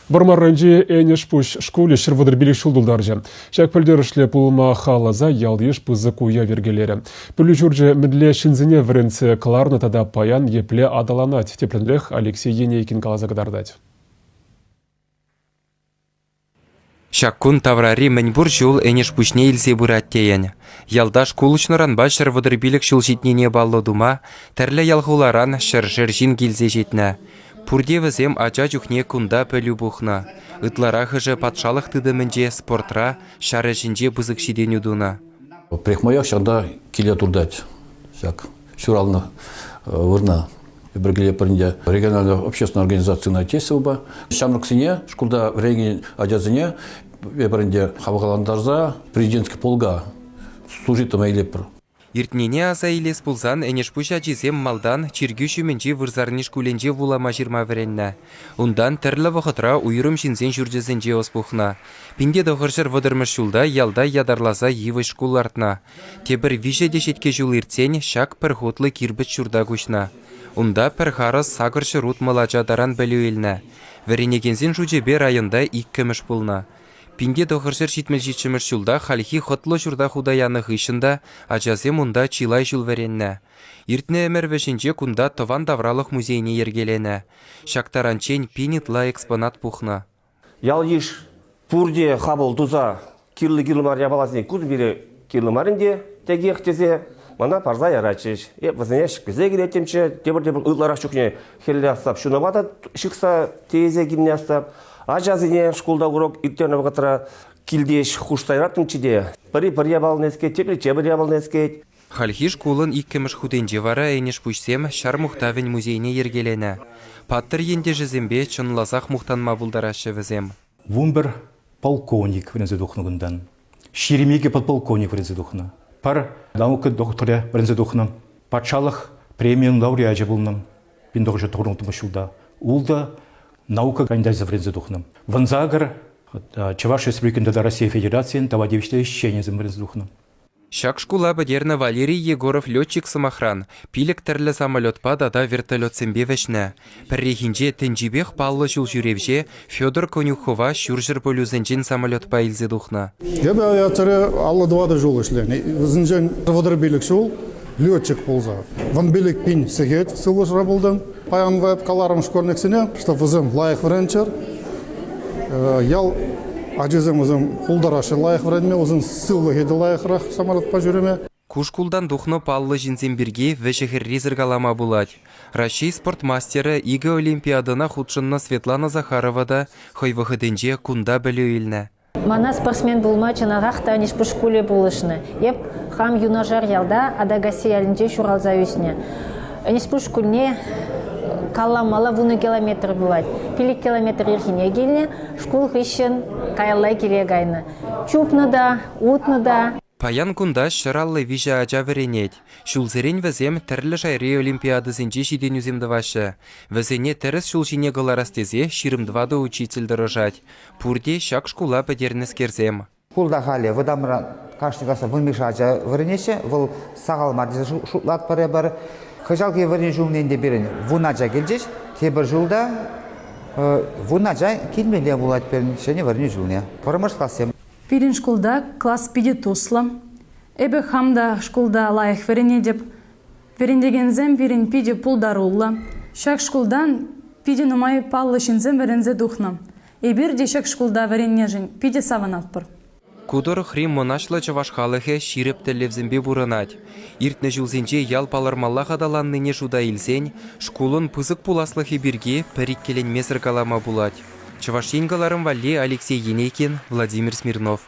Бармарранжи әнеш пуш школе шырвыдыр билік шулдылдаржы. Шак пөлдерішлі пулма халаза ялдыш пызы куя вергелері. Пүлі жүржі мүдле шинзіне вірінці кыларны тада паян епле адаланат. Тепленлех Алексей Енейкин калазагдардать. Шаккун таврари мәнбур жол әнеш пүшне илсе бұраттейін. Ялда школышныран ба шырвыдыр билік шул жетнене баллы дума, тәрлі ялғуларан шыр-шыр жин келзе жетні. Пурде візем ача жүхне кунда пөлі бұхна. Ытлара хыжы патшалық тыдымынже спортра шары жинже бызық шиден юдуна. Прехмаяк шағда келе турдать. Шак шуралны вырна. Біргіле пірінде региональная общественная организация на тесілба. Шамрықсыне, шкулда регион аджазыне, бірінде хавағаландарза президентский полга служитым әйлепір. Иртнене аза илес пулзан әнеш пуша жезем малдан чиргю шүменже вырзарниш куленже вулама жирма веренна. Ундан тірлі вақытра уйрым шинзен жүржезенже оспухна. Пинде доғыршыр водырмыш шулда ялда ядарлаза евы шкул артна. Тебір виже дешетке жул иртсен шак пір хотлы кирбіт шурда күшна. Унда пір харыз сағыршы рут малача даран бәлі елна. Веренегензен жужебе районда иккіміш пулна. Пинде доғыршыр шитмел жетшіміш шулда халихи хотлы шурда худаяны ғышында ажазем унда чилай жул веренна. Иртне әмір вешінже кунда тован давралық музейне ергелене. Шактаранчен пинитла экспонат пухна. Ял еш пурде хабыл дуза кирлі мария балазіне күз бере кирлі марінде теге ектезе мана парза ярачыш. Візіне шықкізе келетемші, дебір-дебір ұйларақ жүкіне хелі астап. Шуны бата шықса тезе гимне астап. Ажазыне школда урок иртені вғытыра килдеш хуштайраттың чиде. Бірі ябалын ескет, тепір ябалын ескет. Халхи школын иккіміш худенже вара әнеш пүшсем шар мұқтавен музейне ергелене. Паттыр енде жізембе чынлазақ мұқтанма бұлдарашы візем. Вумбер полковник врензе духнугундан. Шеремеге подполковник врензе духна. Пар наука докторя врензе духна. Патшалық премиум лауреажы бұлным. 1990 жылда. Улда наука кандидат врензе духна. Ванзагар Чувашия Республикында Россия Федерациян тавадевичте ищение врензе духна. Шак шкула бадерна Валерий Егоров летчик-самохран. Пилек тірлі самолетпа дада вертолет сэмбе вешне. Піррехінже тенжибех паллы жыл жүревже Федор Конюхова шүржір бөлізінжен самолетпа илзе духна. Ебі авиаторы аллы дуады жол ішлен. Үзінжен вадыр билік жол летчик болза. Ван билік пин сегет сылы жыра болдың. Паянғы каларым школьниксіне, что візім лайық вренчер. Ял Ажезем өзім құлдарашы лайық вредме, өзін сылы хеді лайықырақ самолетпа жүреме. Кушкулдан духно паллы жинзен бірге вешехір ризыргалама булать. Россия спортмастері Игі Олимпиадына худшынна Светлана Захаровада хой выходенже кунда білі елні. Мана спортсмен булмачына ғақта неш бір школе болышны. Еп хам юнажар ялда адагаси әлінде шуралза өсіне. Неш бір школне калламала вуны километр бывает. 5 километр ерхине келіне, школ хыщен каялай керек айны. Чупны да, утны да. Паян кунда шыраллы вижа ача веренет. Шулзерен візем тірлі жайры олимпиады зенже шиден үземді вашы. Візене тіріс шулшине ғыларастезе ширымдвады учитель дырыжать. Пурде шак шкула бәдернес керзем. Кулда халі выдамран кашнығасы вымеша ача веренеше, выл сағал мардезі шутлат пары бар. Хыжалки верен жылненде берін вунача келжеш, тебір жылда вунача келмеле болат берін шене верен жылне. Парымыш классем. Пирин школда класс пиде туслам. Эбе хамда школда лайық верене деп. Верендегензем пирин пиде пулдарулла. Шак школдан пиде нумай паллы шинзем верензе духнам. Эбир шак школда веренежін пиде саванат пыр. Кудор хрим монашлы чавашхалыхе ширеп телевзембе бурынать. Иртне жылзенже ял палармалла хадаланныне жуда илсен, шкулын пызык пуласлыхе бірге пәрік келен месір калама булать. Чавашингаларым Валли Алексей Енейкин, Владимир Смирнов.